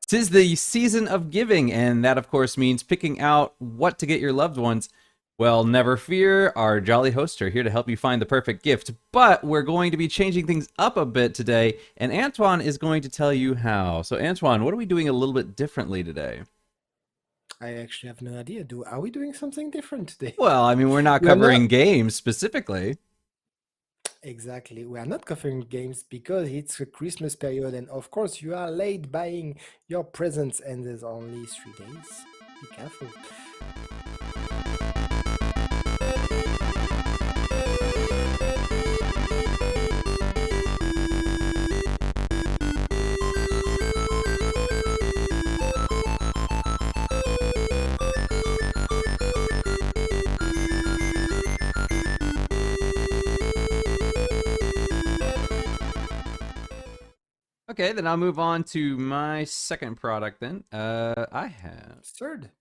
'Tis the season of giving, and that, of course, means picking out what to get your loved ones. Well, never fear, our jolly hosts are here to help you find the perfect gift, but we're going to be changing things up a bit today, and Antoine is going to tell you how. So, Antoine, what are we doing a little bit differently today? I actually have no idea. Are we doing something different today? Well, I mean, we're not We are not covering games specifically. exactly. We are not covering games because it's a Christmas period, and of course, you are late buying your presents, and there's only 3 days. Be careful. Okay, then I'll move on to my second product then. I have Third,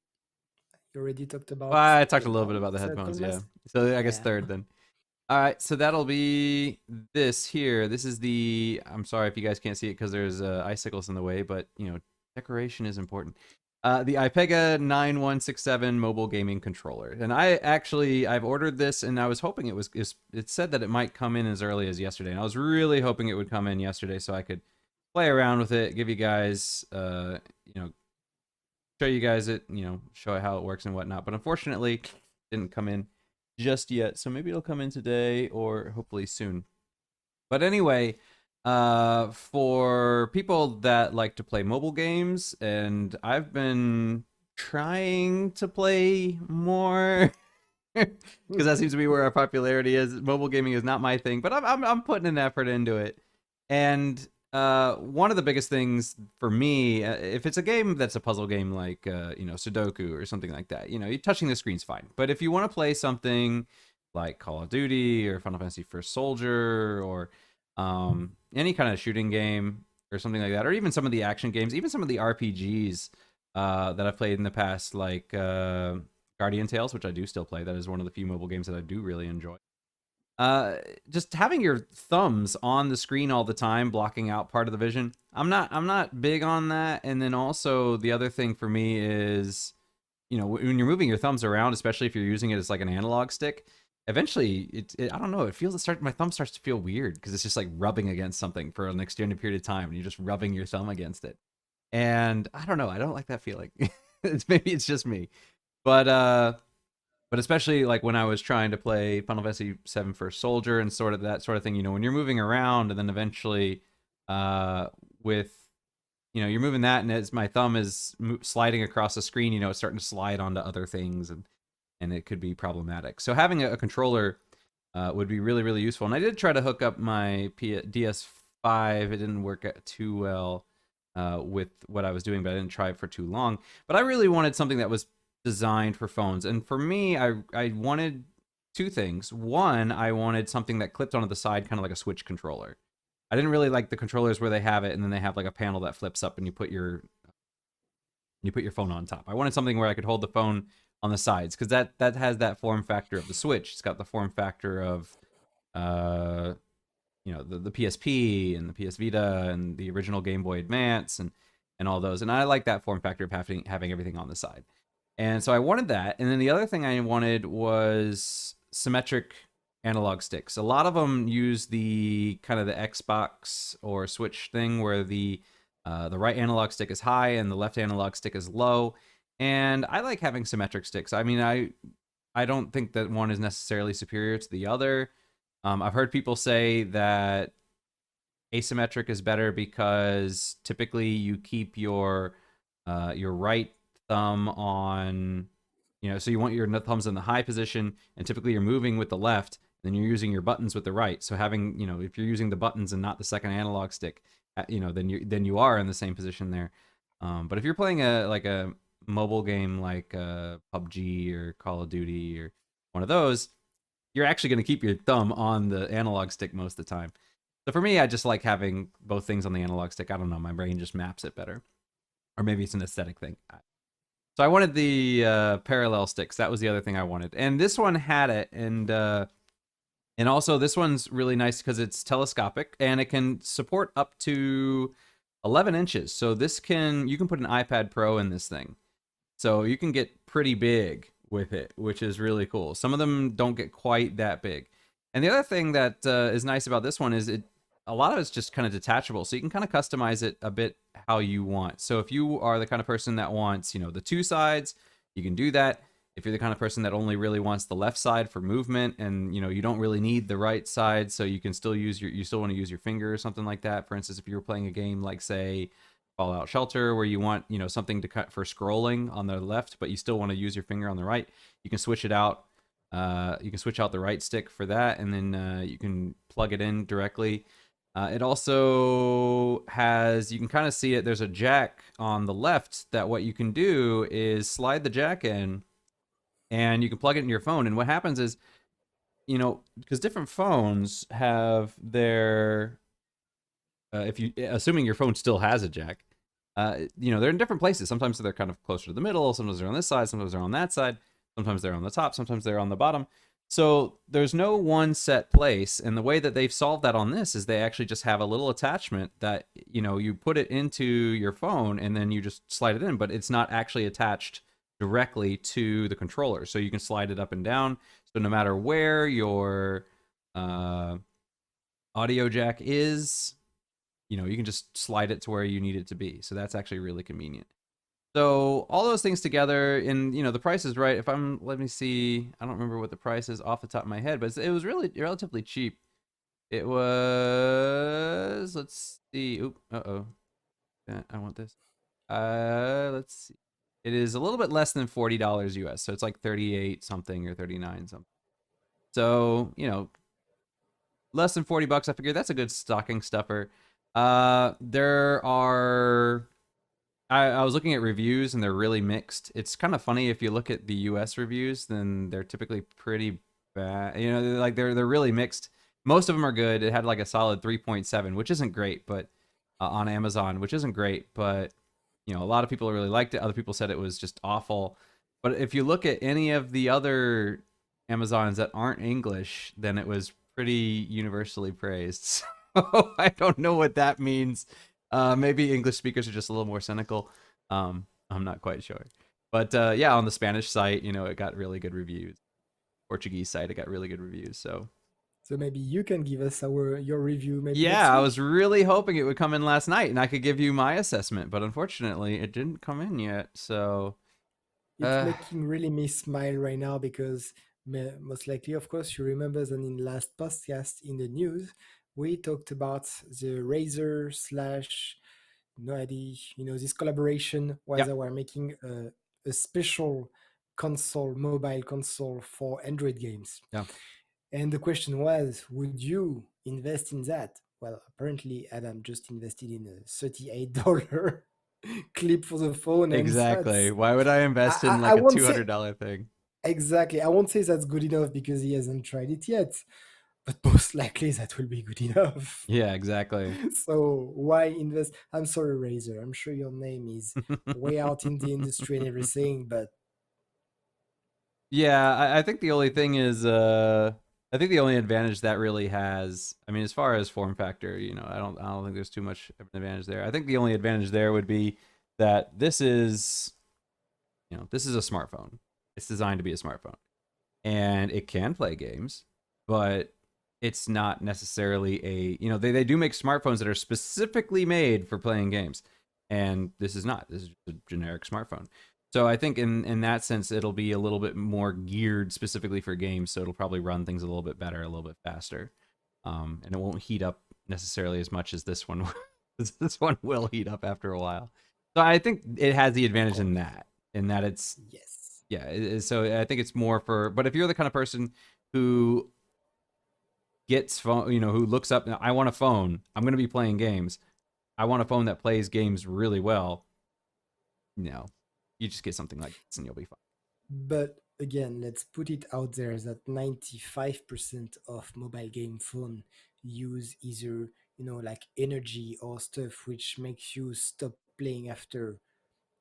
you already talked Well, about I talked a little bit about the headphones, headphones, yeah. Thomas. So I guess Yeah. third then. All right, so that'll be this here. This is the. I'm sorry if you guys can't see it because there's icicles in the way, but decoration is important. The iPEGA 9167 mobile gaming controller, and I've ordered this, and I was hoping it said that it might come in as early as yesterday, and I was really hoping it would come in yesterday so I could play around with it, give you guys show you guys it, show how it works and whatnot. But unfortunately, it didn't come in just yet. So maybe it'll come in today or hopefully soon. But anyway, for people that like to play mobile games, and I've been trying to play more because that seems to be where our popularity is. Mobile gaming is not my thing, but I'm putting an effort into it. And one of the biggest things for me, if it's a game that's a puzzle game like Sudoku or something like that, you touching the screen's fine. But if you want to play something like Call of Duty or Final Fantasy First Soldier or any kind of shooting game or something like that, or even some of the action games, even some of the RPGs that I've played in the past, like Guardian Tales, which I do still play. That is one of the few mobile games that I do really enjoy. Uh, just having your thumbs on the screen all the time, blocking out part of the vision. I'm not big on that. And then also the other thing for me is, when you're moving your thumbs around, especially if you're using it as like an analog stick, eventually I don't know, my thumb starts to feel weird because it's just like rubbing against something for an extended period of time, and you're just rubbing your thumb against it. And I don't know, I don't like that feeling. Maybe it's just me, but especially like when I was trying to play Final Fantasy VII First Soldier and sort of that sort of thing, when you're moving around and then eventually, with you're moving that, and as my thumb is sliding across the screen, it's starting to slide onto other things, and it could be problematic. So having a controller would be really really useful. And I did try to hook up my DS5. It didn't work too well with what I was doing, but I didn't try it for too long. But I really wanted something that was designed for phones. And for me, I wanted two things. One, I wanted something that clipped onto the side, kind of like a Switch controller. I didn't really like the controllers where they have it and then they have like a panel that flips up and you put your phone on top. I wanted something where I could hold the phone on the sides because that has that form factor of the Switch. It's got the form factor of uh the PSP and the PS Vita and the original Game Boy Advance and all those. And I like that form factor of having everything on the side. And so I wanted that. And then the other thing I wanted was symmetric analog sticks. A lot of them use the kind of the Xbox or Switch thing where the right analog stick is high and the left analog stick is low. And I like having symmetric sticks. I mean, I don't think that one is necessarily superior to the other. I've heard people say that asymmetric is better because typically you keep your right thumb on, so you want your thumbs in the high position, and typically you're moving with the left, and then you're using your buttons with the right. So having, if you're using the buttons and not the second analog stick, then you are in the same position there. But if you're playing a mobile game like PUBG or Call of Duty or one of those, you're actually going to keep your thumb on the analog stick most of the time. So for me, I just like having both things on the analog stick. I don't know, my brain just maps it better, or maybe it's an aesthetic thing. So I wanted the parallel sticks. That was the other thing I wanted, and this one had it, and also this one's really nice because it's telescopic and it can support up to 11 inches. So this can you can put an iPad Pro in this thing. So you can get pretty big with it, which is really cool. Some of them don't get quite that big. And the other thing that is nice about this one is a lot of it's just kind of detachable, so you can kind of customize it a bit how you want. So if you are the kind of person that wants, the two sides, you can do that. If you're the kind of person that only really wants the left side for movement, and you don't really need the right side, so you can still you still want to use your finger or something like that. For instance, if you were playing a game like, say, Fallout Shelter, where you want something to cut for scrolling on the left, but you still want to use your finger on the right, you can switch it out. You can switch out the right stick for that, and then you can plug it in directly. It also has, you can kind of see it. There's a jack on the left that what you can do is slide the jack in, and you can plug it in your phone. And what happens is, because different phones have their if you assuming your phone still has a jack, they're in different places. Sometimes they're kind of closer to the middle. Sometimes they're on this side. Sometimes they're on that side. Sometimes they're on the top. Sometimes they're on the bottom. So there's no one set place. And the way that they've solved that on this is they actually just have a little attachment that you put it into your phone and then you just slide it in, but it's not actually attached directly to the controller. So you can slide it up and down. So no matter where your uh, audio jack is, you can just slide it to where you need it to be. So that's actually really convenient. So all those things together, and the price is right. Let me see, I don't remember what the price is off the top of my head, but it was really relatively cheap. It was, let's see, I want this. Let's see. It is a little bit less than $40 US, so it's like 38 something or 39 something. So less than $40. I figure that's a good stocking stuffer. There are. I was looking at reviews and they're really mixed. It's kind of funny if you look at the U.S. reviews, then they're typically pretty bad. They're really mixed. Most of them are good. It had like a solid 3.7, which isn't great, but on Amazon, which isn't great, but a lot of people really liked it. Other people said it was just awful. But if you look at any of the other Amazons that aren't English, then it was pretty universally praised. So I don't know what that means. Maybe English speakers are just a little more cynical. I'm not quite sure. But yeah, on the Spanish site, it got really good reviews. Portuguese site, it got really good reviews. So So maybe you can give us your review maybe next yeah, I week. was really hoping it would come in last night and I could give you my assessment, but unfortunately, it didn't come in yet. So It's uh, making really me smile right now because most likely, of course, you remember that in last podcast in the news, we talked about the Razer slash no idea, this collaboration where yeah, they were making a special console, mobile console for Android games. yeah, And the question was, would you invest in that? Well, apparently Adam just invested in a $38 clip for the phone, and exactly. that's Why would I invest in I like a won't two say hundred dollar thing? exactly. I won't say that's good enough because he hasn't tried it yet, but most likely that will be good enough. Yeah, exactly. So why invest? I'm sorry, Razor. I'm sure your name is way out in the industry and everything, but Yeah, I think the only thing is, I think the only advantage that really has, I mean, as far as form factor, I don't think there's too much of an advantage there. I think the only advantage there would be that this is a smartphone. It's designed to be a smartphone, and it can play games, but it's not necessarily they do make smartphones that are specifically made for playing games, and this is not. This is just a generic smartphone. So I think in that sense it'll be a little bit more geared specifically for games, so it'll probably run things a little bit better, a little bit faster, and it won't heat up necessarily as much as this one. This one will heat up after a while. So I think it has the of advantage course, in that it's yes. yeah. So I think it's more for. But if you're the kind of person who gets phone, who looks up, I want a phone. I'm going to be playing games. I want a phone that plays games really well. You know, you just get something like this and you'll be fine. But again, let's put it out there that 95% of mobile game phone use either, like energy or stuff which makes you stop playing after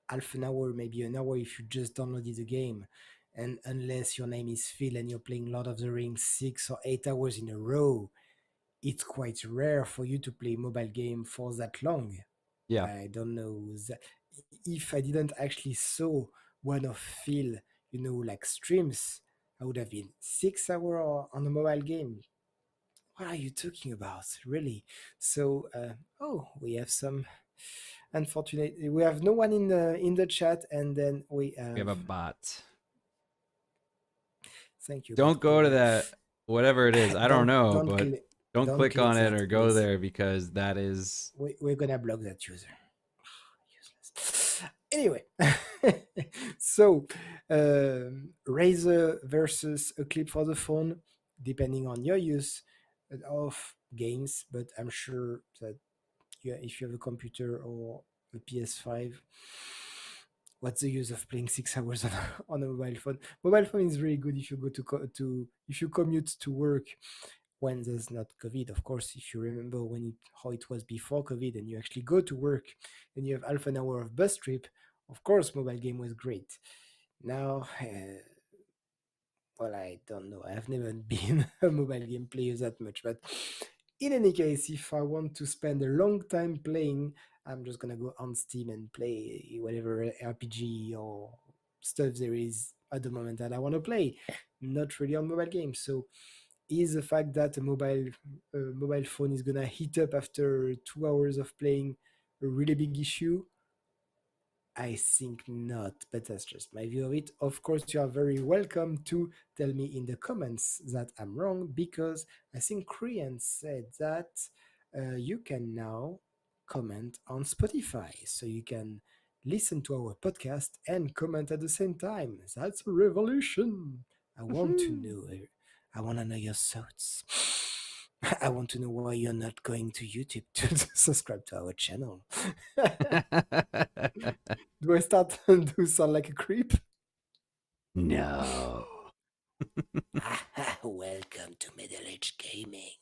half an hour, maybe an hour if you just downloaded the game. And unless your name is Phil and you're playing Lord of the Rings 6 or 8 hours in a row, it's quite rare for you to play mobile game for that long. Yeah. I don't know that if I didn't actually saw one of Phil, like streams, I would have been 6 hours on a mobile game. What are you talking about, really? So, oh, we have some. Unfortunately, we have no one in the chat, and then we We have have. a bot. Thank you, bot Don't go to player. that whatever it is. I don't don't know, don't but click don't don't click click on it that, or go please. there because that is We're gonna block that user. Useless. Anyway, so Razer versus a clip for the phone, depending on your use of games. But I'm sure that if you have a computer or a PS5, what's the use of playing 6 hours on a mobile phone? Mobile phone is really good if you go to if you commute to work when there's not COVID. Of course, if you remember how it was before COVID, and you actually go to work and you have half an hour of bus trip, of course, mobile game was great. Now, well, I don't know. I've never been a mobile game player that much, but in any case, if I want to spend a long time playing, I'm just gonna go on Steam and play whatever RPG or stuff there is at the moment that I want to play. Not really on mobile games. So, is the fact that a mobile phone is gonna heat up after 2 hours of playing a really big issue? I think not, but that's just my view of it. Of course, you are very welcome to tell me in the comments that I'm wrong, because I think Korean said that you can now comment on Spotify. So you can listen to our podcast and comment at the same time. That's a revolution. I want to Woohoo. know. I want to know your thoughts. I want to know why you're not going to YouTube to subscribe to our channel. Do I start to sound like a creep? No. Welcome to Middle Age Gaming.